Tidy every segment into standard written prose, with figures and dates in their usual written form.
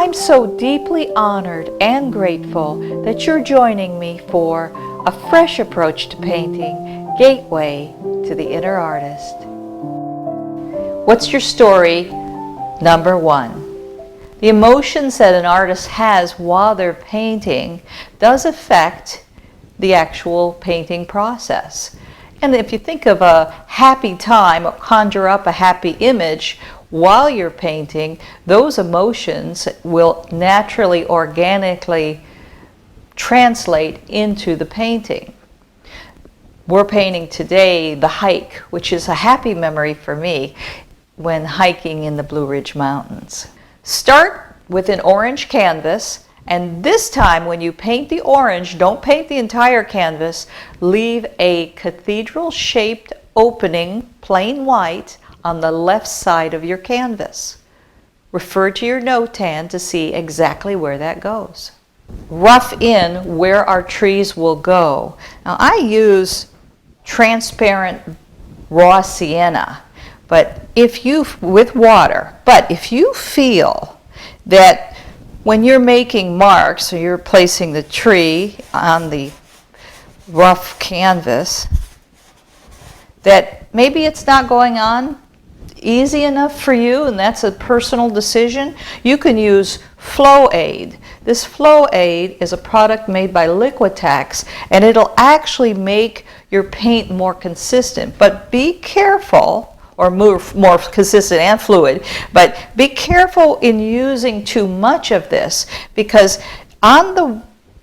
I'm so deeply honored and grateful that you're joining me for a fresh approach to painting, Gateway to the Inner Artist. What's your story? Number 1. The emotions that an artist has while they're painting does affect the actual painting process. And if you think of a happy time, conjure up a happy image while you're painting, those emotions will naturally, organically translate into the painting. We're painting today the hike, which is a happy memory for me when hiking in the Blue Ridge Mountains. Start with an orange canvas, and this time when you paint the orange, don't paint the entire canvas, leave a cathedral-shaped opening, plain white, on the left side of your canvas. Refer to your notan to see exactly where that goes. Rough in where our trees will go. Now I use transparent raw sienna, with water. But if you feel that when you're making marks or you're placing the tree on the rough canvas, that maybe it's not going on easy enough for you, and that's a personal decision, you can use Flow Aid. This Flow Aid is a product made by Liquitex, and it'll actually make your paint more consistent. But be careful, or more consistent and fluid, but be careful in using too much of this, because on the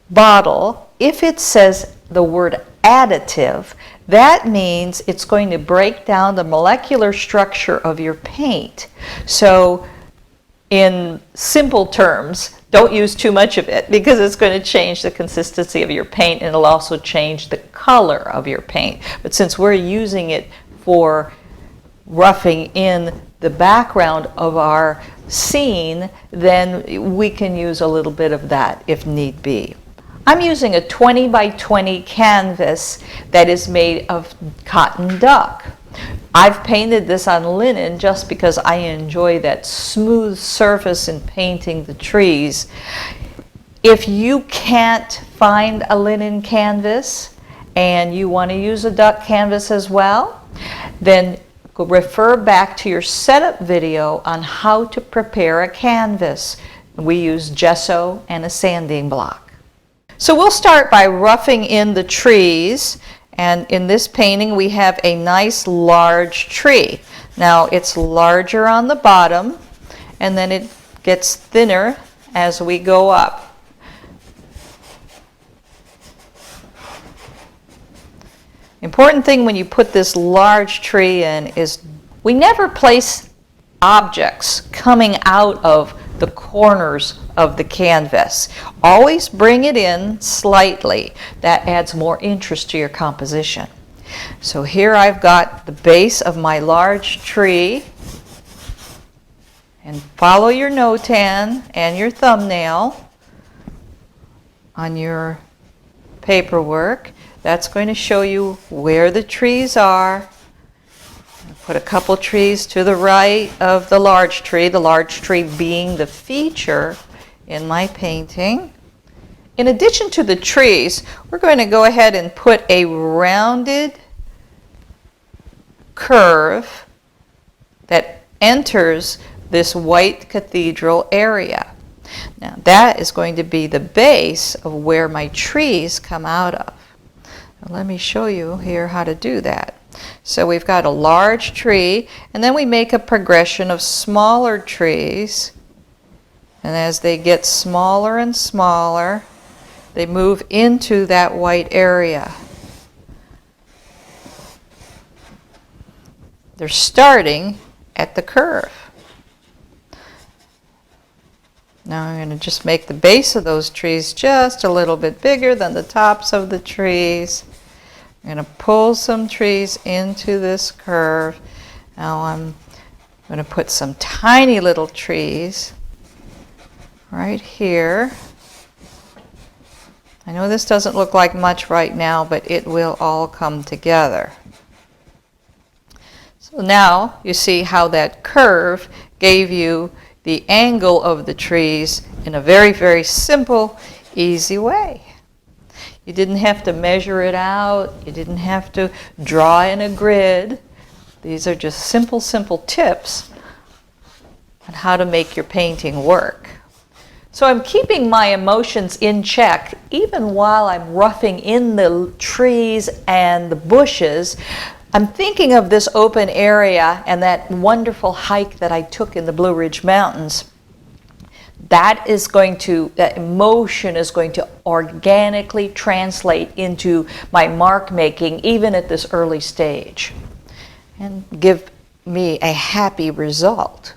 bottle, if it says the word additive, that means it's going to break down the molecular structure of your paint. So in simple terms, don't use too much of it, because it's going to change the consistency of your paint, and it'll also change the color of your paint. But since we're using it for roughing in the background of our scene, then we can use a little bit of that if need be. I'm using a 20 by 20 canvas that is made of cotton duck. I've painted this on linen just because I enjoy that smooth surface in painting the trees. If you can't find a linen canvas and you want to use a duck canvas as well, then refer back to your setup video on how to prepare a canvas. We use gesso and a sanding block. So we'll start by roughing in the trees, and in this painting we have a nice large tree. Now it's larger on the bottom, and then it gets thinner as we go up. Important thing when you put this large tree in is we never place objects coming out of the corners of the canvas. Always bring it in slightly. That adds more interest to your composition. So here I've got the base of my large tree, and follow your notan and your thumbnail on your paperwork. That's going to show you where the trees are. Put a couple trees to the right of the large tree being the feature in my painting. In addition to the trees, we're going to go ahead and put a rounded curve that enters this white cathedral area. Now that is going to be the base of where my trees come out of. Now, let me show you here how to do that. So we've got a large tree, and then we make a progression of smaller trees, and as they get smaller and smaller, they move into that white area. They're starting at the curve. Now I'm going to just make the base of those trees just a little bit bigger than the tops of the trees. I'm going to pull some trees into this curve. Now I'm going to put some tiny little trees right here. I know this doesn't look like much right now, but it will all come together. So now you see how that curve gave you the angle of the trees in a very, very simple, easy way. You didn't have to measure it out. You didn't have to draw in a grid. These are just simple, simple tips on how to make your painting work. So I'm keeping my emotions in check even while I'm roughing in the trees and the bushes. I'm thinking of this open area and that wonderful hike that I took in the Blue Ridge Mountains. That emotion is going to organically translate into my mark making even at this early stage and give me a happy result.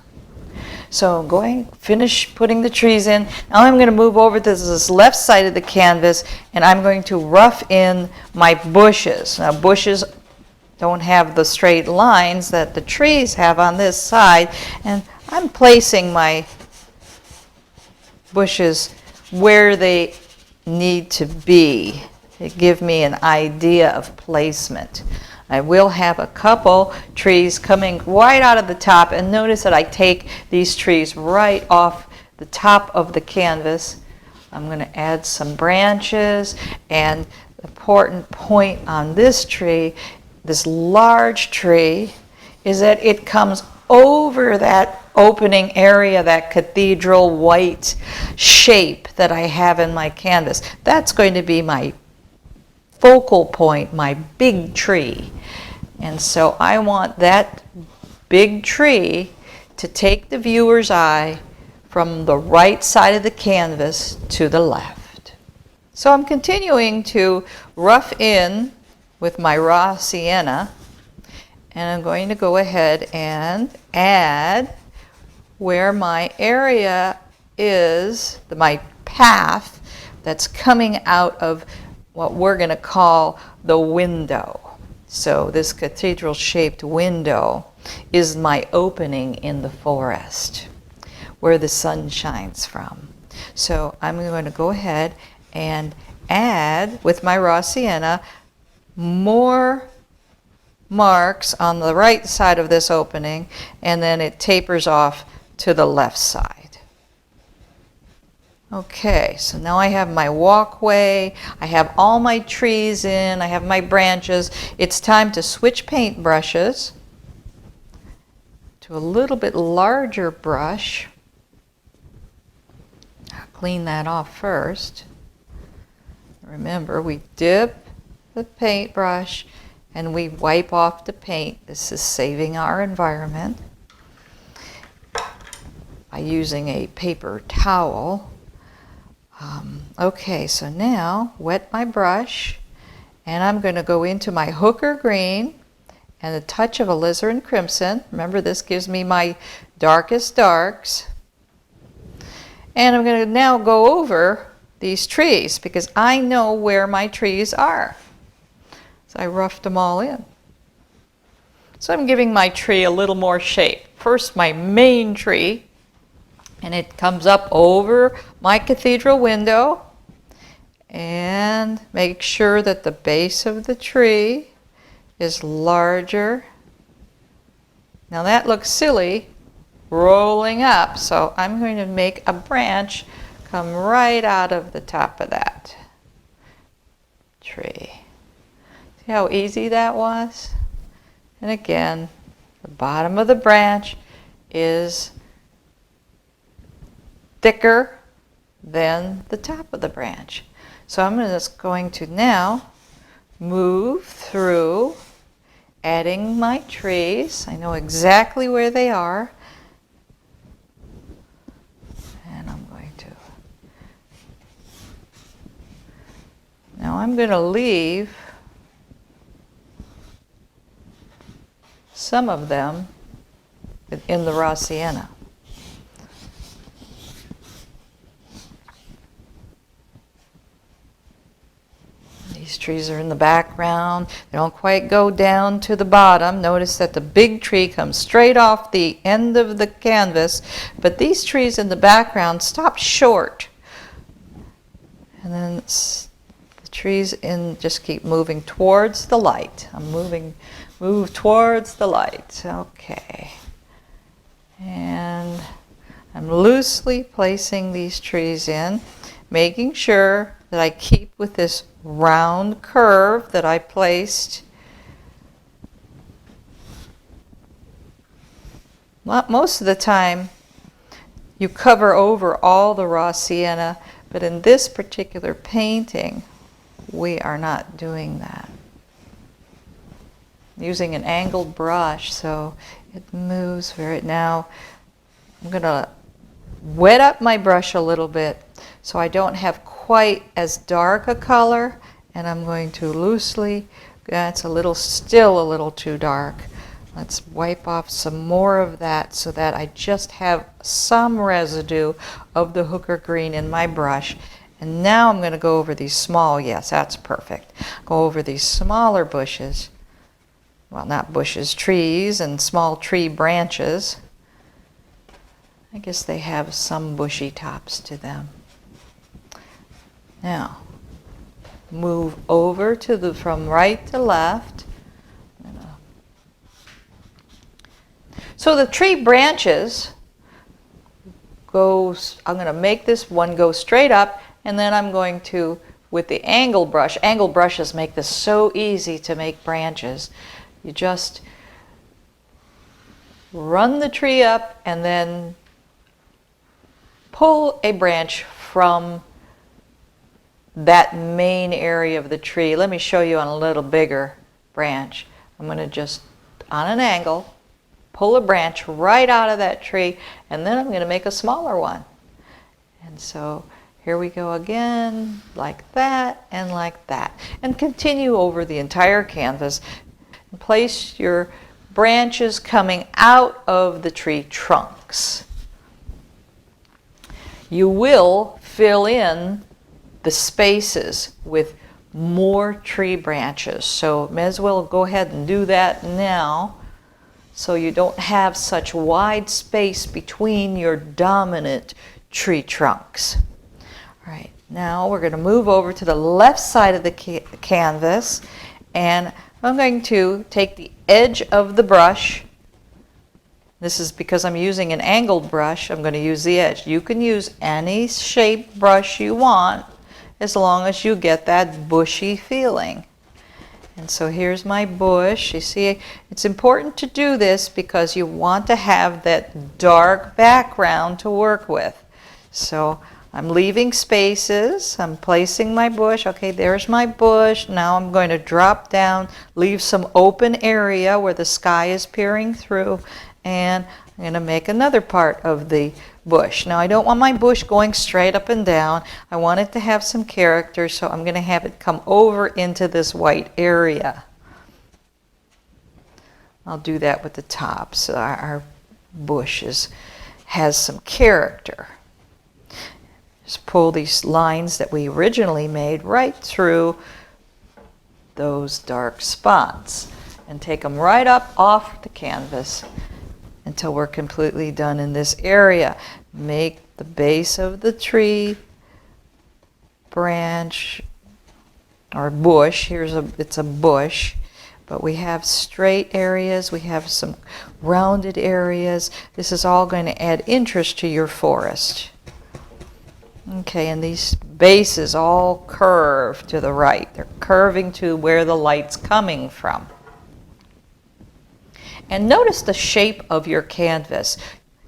So I'm finish putting the trees in. Now I'm going to move over to this left side of the canvas and I'm going to rough in my bushes. Now bushes don't have the straight lines that the trees have on this side, and I'm placing my bushes where they need to be to give me an idea of placement. I will have a couple trees coming right out of the top, and notice that I take these trees right off the top of the canvas. I'm going to add some branches, and the important point on this tree, this large tree, is that it comes over that opening area, that cathedral white shape that I have in my canvas. That's going to be my focal point, my big tree. And so I want that big tree to take the viewer's eye from the right side of the canvas to the left. So I'm continuing to rough in with my raw sienna, and I'm going to go ahead and add where my area is, my path that's coming out of what we're going to call the window. So this cathedral-shaped window is my opening in the forest where the sun shines from. So I'm going to go ahead and add, with my raw sienna, more marks on the right side of this opening, and then it tapers off to the left side. Okay, so now I have my walkway, I have all my trees in, I have my branches. It's time to switch paint brushes to a little bit larger brush. I'll clean that off first. Remember, we dip the paintbrush and we wipe off the paint. This is saving our environment by using a paper towel. Okay, so now wet my brush, and I'm going to go into my Hooker green and a touch of alizarin crimson. Remember, this gives me my darkest darks. And I'm going to now go over these trees because I know where my trees are. So I roughed them all in. So I'm giving my tree a little more shape. First, my main tree, and it comes up over my cathedral window, and make sure that the base of the tree is larger. Now that looks silly, rolling up, so I'm going to make a branch come right out of the top of that tree. See how easy that was? And again, the bottom of the branch is thicker than the top of the branch. So I'm just going to now move through adding my trees. I know exactly where they are. And I'm going to. Now I'm going to leave some of them in the raw sienna. These trees are in the background. They don't quite go down to the bottom. Notice that the big tree comes straight off the end of the canvas, but these trees in the background stop short. And then the trees in just keep moving towards the light. Move towards the light. Okay. And I'm loosely placing these trees in, making sure that I keep with this round curve that I placed. Most of the time, you cover over all the raw sienna, but in this particular painting, we are not doing that. I'm using an angled brush, so it moves very. Now, I'm going to wet up my brush a little bit so I don't have quite as dark a color, and I'm going to loosely, that's still a little too dark. Let's wipe off some more of that so that I just have some residue of the hooker green in my brush. And now I'm going to go over these small, yes, that's perfect. Go over these smaller bushes. Well, not bushes, trees and small tree branches. I guess they have some bushy tops to them. Now, move over to from right to left. So the tree branches I'm going to make this one go straight up, and then I'm going to, with the angle brushes make this so easy to make branches. You just run the tree up and then pull a branch from that main area of the tree. Let me show you on a little bigger branch. I'm going to just, on an angle, pull a branch right out of that tree, and then I'm going to make a smaller one. And so here we go again, like that and like that. And continue over the entire canvas. And place your branches coming out of the tree trunks. You will fill in the spaces with more tree branches. So may as well go ahead and do that now, so you don't have such wide space between your dominant tree trunks. All right, now we're going to move over to the left side of the canvas, and I'm going to take the edge of the brush. This is because I'm using an angled brush. I'm going to use the edge. You can use any shape brush you want as long as you get that bushy feeling. And so here's my bush. You see, it's important to do this because you want to have that dark background to work with. So I'm leaving spaces. I'm placing my bush. Okay, there's my bush. Now I'm going to drop down, leave some open area where the sky is peering through, and I'm going to make another part of the bush. Now I don't want my bush going straight up and down. I want it to have some character, so I'm going to have it come over into this white area. I'll do that with the top so our bush has some character. Just pull these lines that we originally made right through those dark spots and take them right up off the canvas until we're completely done in this area. Make the base of the tree branch or bush. It's a bush, but we have straight areas, we have some rounded areas. This is all going to add interest to your forest. Okay, and these bases all curve to the right. They're curving to where the light's coming from. And notice the shape of your canvas.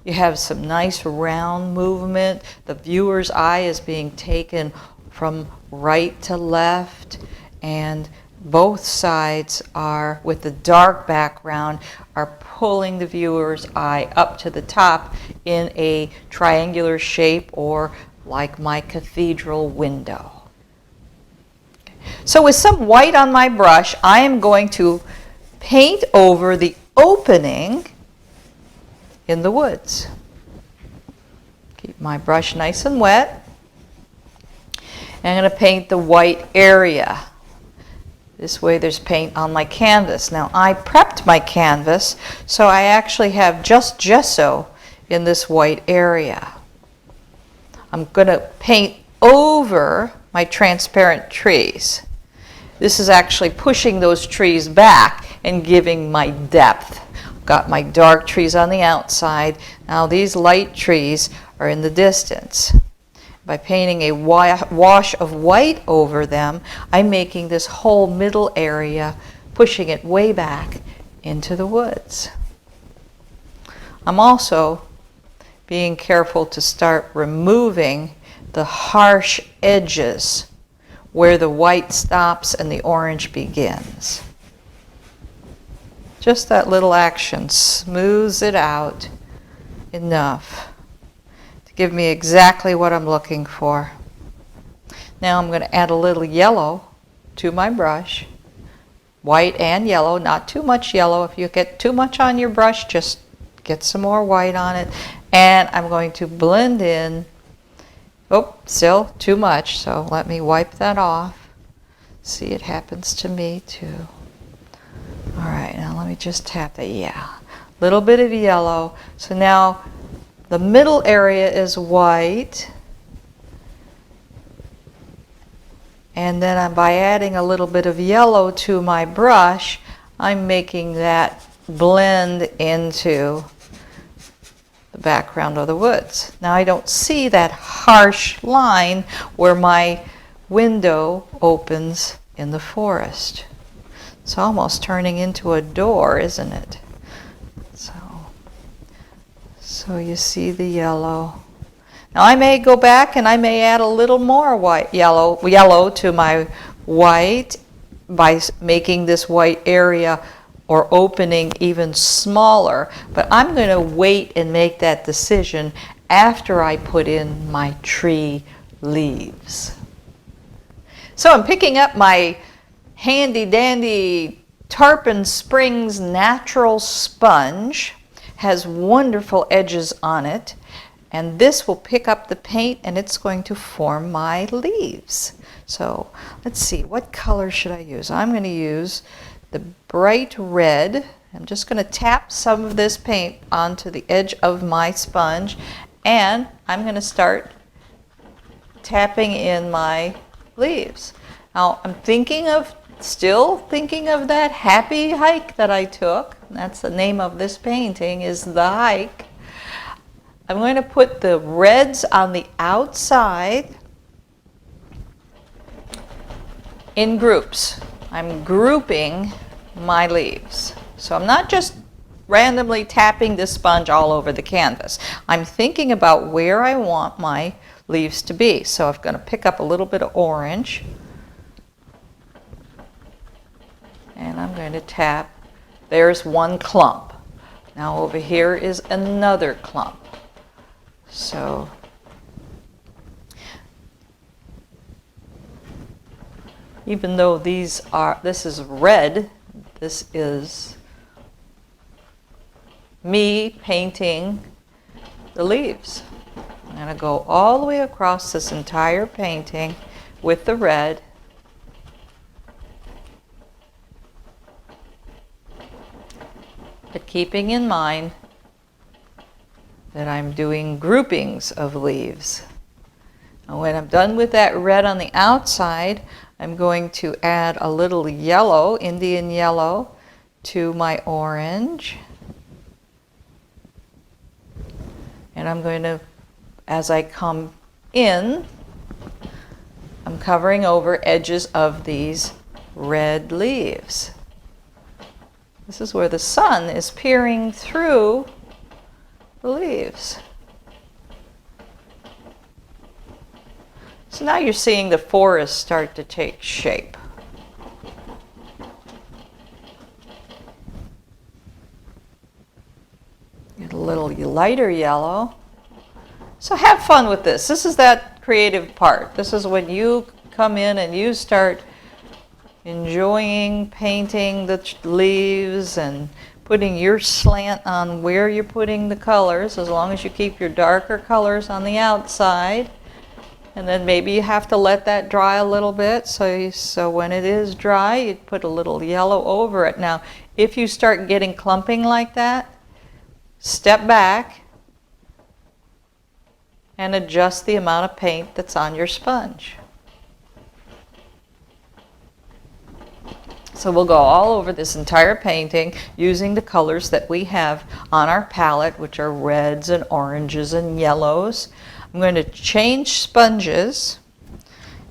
You have some nice round movement. The viewer's eye is being taken from right to left, and both sides are, with the dark background, are pulling the viewer's eye up to the top in a triangular shape, or like my cathedral window. So with some white on my brush, I am going to paint over the opening in the woods. Keep my brush nice and wet. And I'm going to paint the white area. This way there's paint on my canvas. Now I prepped my canvas, so I actually have just gesso in this white area. I'm going to paint over my transparent trees. This is actually pushing those trees back and giving my depth. got my dark trees on the outside. Now these light trees are in the distance. By painting a wash of white over them, I'm making this whole middle area, pushing it way back into the woods. I'm also being careful to start removing the harsh edges where the white stops and the orange begins. Just that little action smooths it out enough to give me exactly what I'm looking for. Now I'm going to add a little yellow to my brush. White and yellow, not too much yellow. If you get too much on your brush, just get some more white on it. And I'm going to blend in, oh, still too much, so let me wipe that off. See, it happens to me too. All right, now let me just tap that, yeah. A little bit of yellow. So now the middle area is white. And then by adding a little bit of yellow to my brush, I'm making that blend into the background of the woods. Now I don't see that harsh line where my window opens in the forest. It's almost turning into a door, isn't it? So you see the yellow. Now I may go back and I may add a little more yellow to my white by making this white area or opening even smaller, but I'm going to wait and make that decision after I put in my tree leaves. So I'm picking up my handy dandy Tarpon Springs natural sponge, has wonderful edges on it, and this will pick up the paint and it's going to form my leaves. So let's see, what color should I use? I'm going to use the bright red. I'm just going to tap some of this paint onto the edge of my sponge, and I'm going to start tapping in my leaves. Now I'm still thinking of that happy hike that I took. That's the name of this painting, is The Hike. I'm going to put the reds on the outside in groups. I'm grouping my leaves. So I'm not just randomly tapping this sponge all over the canvas. I'm thinking about where I want my leaves to be. So I'm going to pick up a little bit of orange, and I'm going to tap. There's one clump. Now over here is another clump. So even though this is red, this is me painting the leaves. I'm going to go all the way across this entire painting with the red. But keeping in mind that I'm doing groupings of leaves. And when I'm done with that red on the outside, I'm going to add a little yellow, Indian yellow, to my orange. And I'm going to, as I come in, I'm covering over edges of these red leaves. This is where the sun is peering through the leaves. So now you're seeing the forest start to take shape. Get a little lighter yellow. So have fun with this. This is that creative part. This is when you come in and you start enjoying painting the leaves and putting your slant on where you're putting the colors, as long as you keep your darker colors on the outside. And then maybe you have to let that dry a little bit. So when it is dry, you put a little yellow over it. Now, if you start getting clumping like that, step back and adjust the amount of paint that's on your sponge. So we'll go all over this entire painting using the colors that we have on our palette, which are reds and oranges and yellows. I'm going to change sponges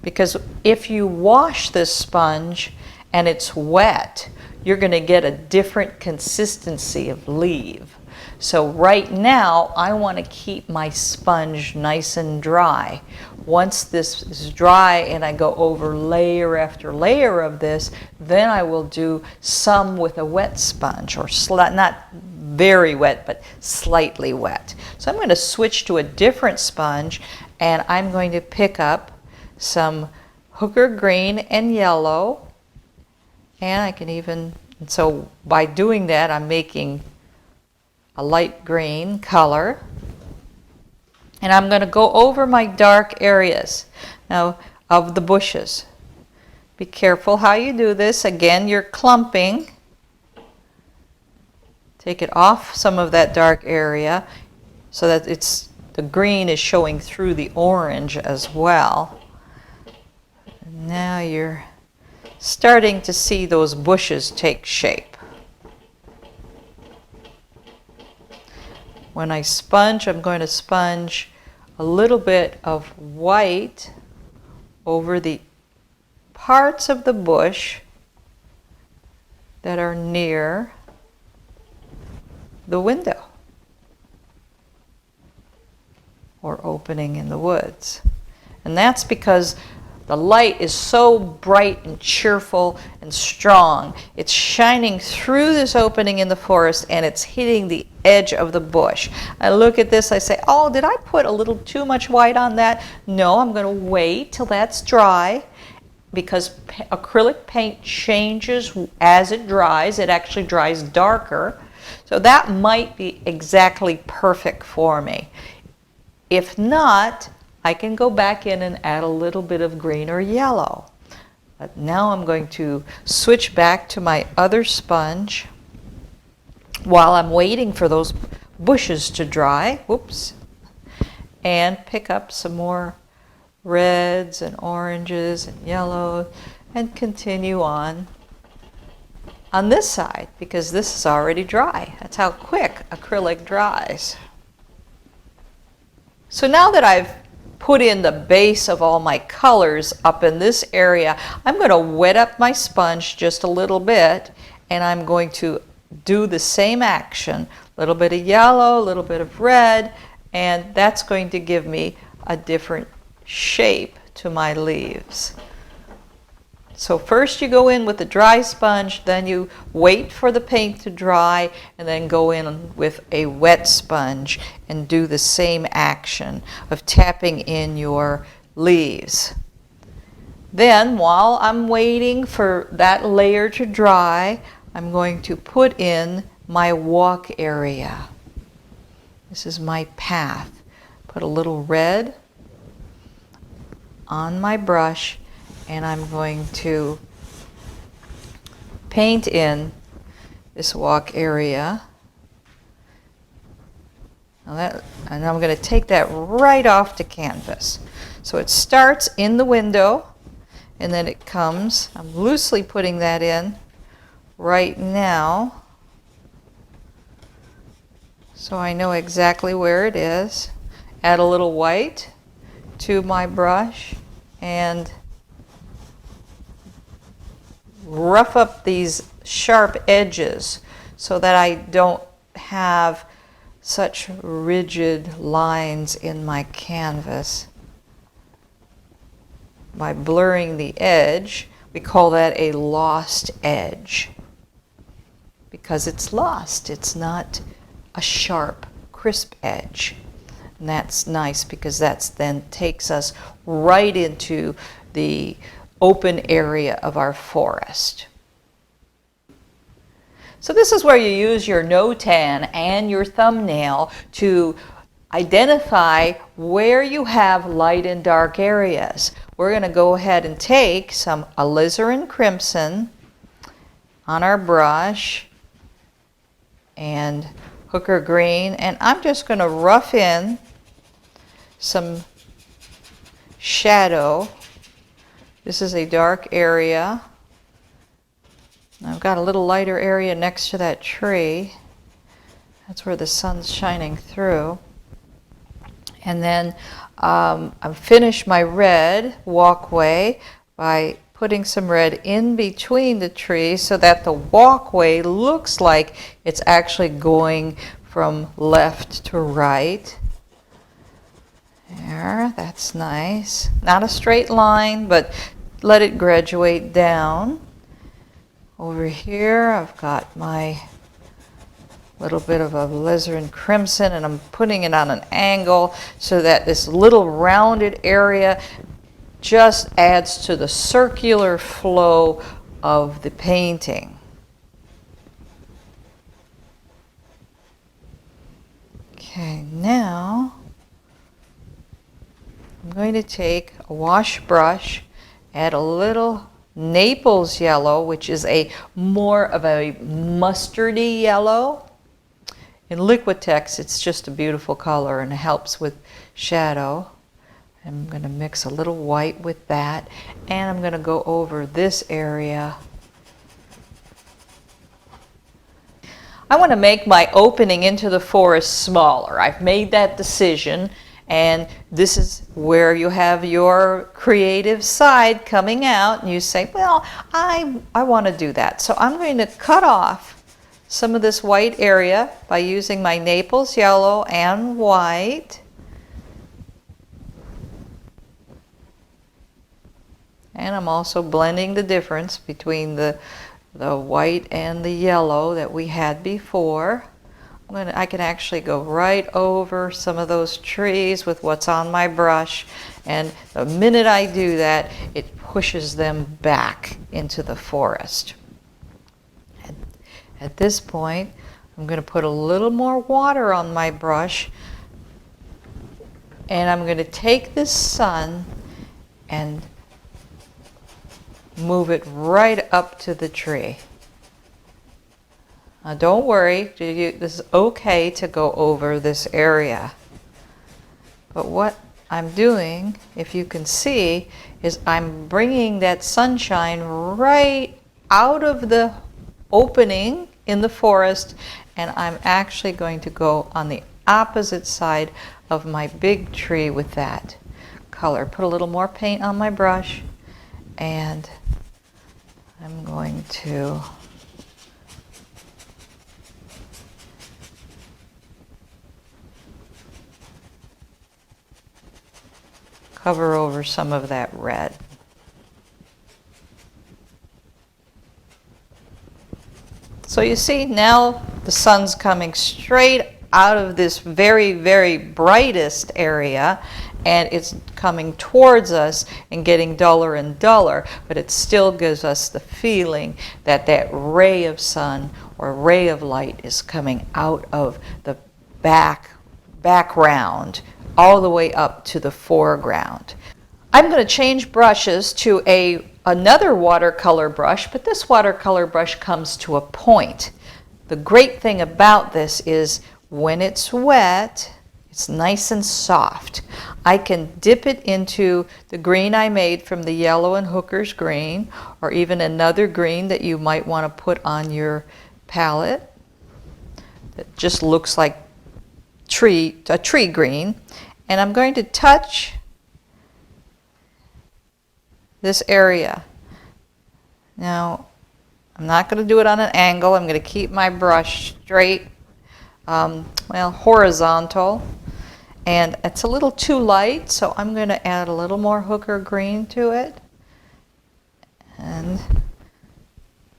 because if you wash this sponge and it's wet, you're going to get a different consistency of leaf. So right now, I want to keep my sponge nice and dry. Once this is dry and I go over layer after layer of this, then I will do some with a wet sponge, or not very wet, but slightly wet. So I'm going to switch to a different sponge, and I'm going to pick up some hooker green and yellow, and I can even, so by doing that, I'm making a light green color, and I'm going to go over my dark areas now of the bushes. Be careful how you do this. Again, you're clumping. Take it off some of that dark area so that the green is showing through the orange as well. Now you're starting to see those bushes take shape. When I sponge, I'm going to sponge a little bit of white over the parts of the bush that are near the window or opening in the woods. And that's because the light is so bright and cheerful and strong. It's shining through this opening in the forest and it's hitting the edge of the bush. I look at this, I say, oh, did I put a little too much white on that? No, I'm going to wait till that's dry, because acrylic paint changes as it dries. It actually dries darker. So that might be exactly perfect for me. If not, I can go back in and add a little bit of green or yellow. But now I'm going to switch back to my other sponge while I'm waiting for those bushes to dry. Whoops. And pick up some more reds and oranges and yellows and continue on this side, because this is already dry. That's how quick acrylic dries. So now that I've put in the base of all my colors up in this area, I'm going to wet up my sponge just a little bit, and I'm going to do the same action. A little bit of yellow, a little bit of red, and that's going to give me a different shape to my leaves. So first you go in with a dry sponge, then you wait for the paint to dry, and then go in with a wet sponge and do the same action of tapping in your leaves. Then while I'm waiting for that layer to dry, I'm going to put in my walk area. This is my path. Put a little red on my brush, and I'm going to paint in this walk area. And I'm going to take that right off the canvas. So it starts in the window, and then it comes, I'm loosely putting that in right now, so I know exactly where it is. Add a little white to my brush and rough up these sharp edges so that I don't have such rigid lines in my canvas. By blurring the edge, we call that a lost edge, because it's lost. It's not a sharp, crisp edge. And that's nice, because that's then takes us right into the open area of our forest. So this is where you use your notan and your thumbnail to identify where you have light and dark areas. We're going to go ahead and take some alizarin crimson on our brush and hooker green, and I'm just going to rough in some shadow. This is a dark area, I've got a little lighter area next to that tree. That's where the sun's shining through. And then I've finished my red walkway by putting some red in between the trees so that the walkway looks like it's actually going from left to right. There, that's nice. Not a straight line, but let it graduate down. Over here, I've got my little bit of a alizarin crimson, and I'm putting it on an angle so that this little rounded area just adds to the circular flow of the painting. Okay, now I'm going to take a wash brush, add a little Naples yellow, which is a more of a mustardy yellow. In Liquitex, it's just a beautiful color and it helps with shadow. I'm going to mix a little white with that, and I'm going to go over this area. I want to make my opening into the forest smaller. I've made that decision, and this is where you have your creative side coming out, and you say, well, I want to do that. So I'm going to cut off some of this white area by using my Naples yellow and white. And I'm also blending the difference between the white and the yellow that we had before. I can actually go right over some of those trees with what's on my brush, and the minute I do that, it pushes them back into the forest. At this point, I'm going to put a little more water on my brush, and I'm going to take this sun and move it right up to the tree. Now don't worry, this is okay to go over this area. But what I'm doing, if you can see, is I'm bringing that sunshine right out of the opening in the forest, and I'm actually going to go on the opposite side of my big tree with that color. Put a little more paint on my brush, and I'm going to cover over some of that red. So you see, now the sun's coming straight out of this very, very brightest area, and it's coming towards us and getting duller and duller, but it still gives us the feeling that that ray of sun or ray of light is coming out of the background all the way up to the foreground. I'm going to change brushes to another watercolor brush, but this watercolor brush comes to a point. The great thing about this is when it's wet, it's nice and soft. I can dip it into the green I made from the yellow and Hooker's green, or even another green that you might want to put on your palette that just looks like a tree green. And I'm going to touch this area. Now, I'm not going to do it on an angle. I'm going to keep my brush straight, horizontal. And it's a little too light, so I'm going to add a little more Hooker green to it. And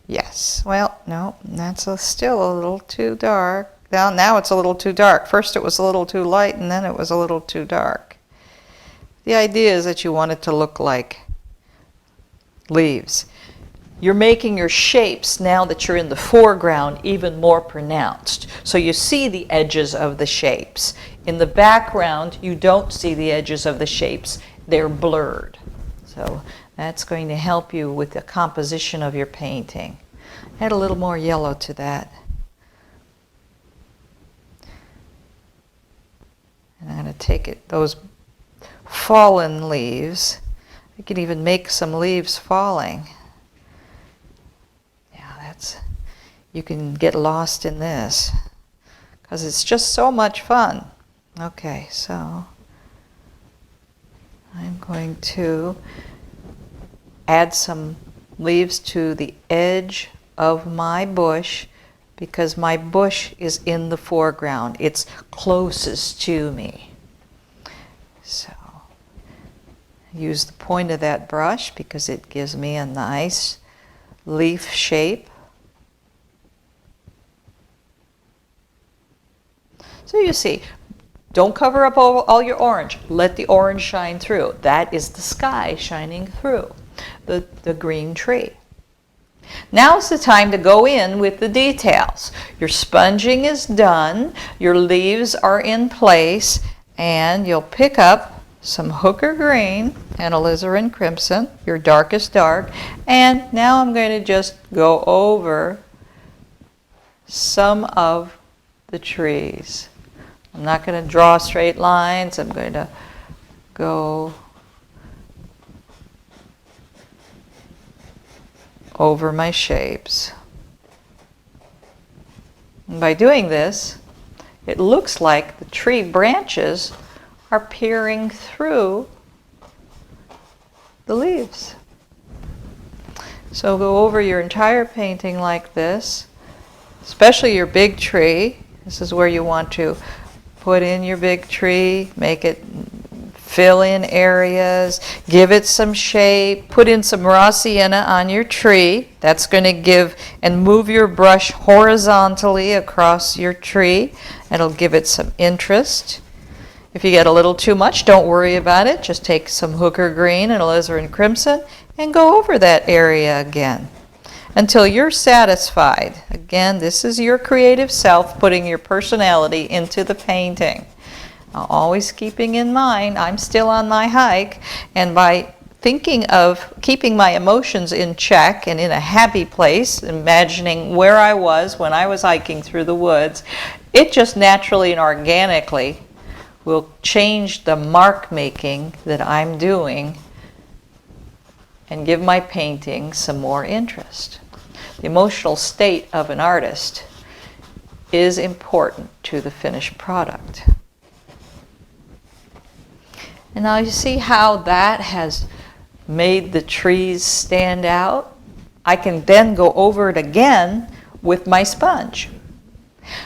yes, well, no, that's still a little too dark. Now it's a little too dark. First it was a little too light, and then it was a little too dark. The idea is that you want it to look like leaves. You're making your shapes, now that you're in the foreground, even more pronounced. So you see the edges of the shapes. In the background, you don't see the edges of the shapes. They're blurred. So that's going to help you with the composition of your painting. Add a little more yellow to that. And I'm going to take those fallen leaves. I can even make some leaves falling. you can get lost in this because it's just so much fun. Okay, so I'm going to add some leaves to the edge of my bush because my bush is in the foreground. It's closest to me. So use the point of that brush because it gives me a nice leaf shape. So you see, don't cover up all your orange. Let the orange shine through. That is the sky shining through the green tree. Now's the time to go in with the details. Your sponging is done, your leaves are in place, and you'll pick up some hooker green and alizarin crimson, your darkest dark, and now I'm going to just go over some of the trees. I'm not going to draw straight lines, I'm going to go over my shapes. And by doing this, it looks like the tree branches are peering through the leaves. So go over your entire painting like this, especially your big tree. This is where you want to put in your big tree, make it fill in areas, give it some shape, put in some raw sienna on your tree. That's going to give, and move your brush horizontally across your tree. It'll give it some interest. If you get a little too much, don't worry about it. Just take some hooker green and alizarin crimson and go over that area again until you're satisfied. Again, this is your creative self putting your personality into the painting. Always keeping in mind, I'm still on my hike, and by thinking of keeping my emotions in check and in a happy place, imagining where I was when I was hiking through the woods, it just naturally and organically will change the mark making that I'm doing and give my painting some more interest. The emotional state of an artist is important to the finished product. And now you see how that has made the trees stand out? I can then go over it again with my sponge.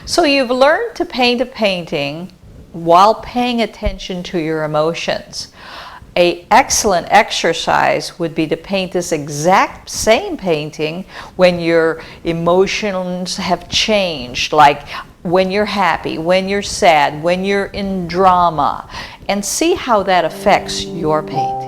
So you've learned to paint a painting while paying attention to your emotions. An excellent exercise would be to paint this exact same painting when your emotions have changed, like when you're happy, when you're sad, when you're in drama, and see how that affects your painting.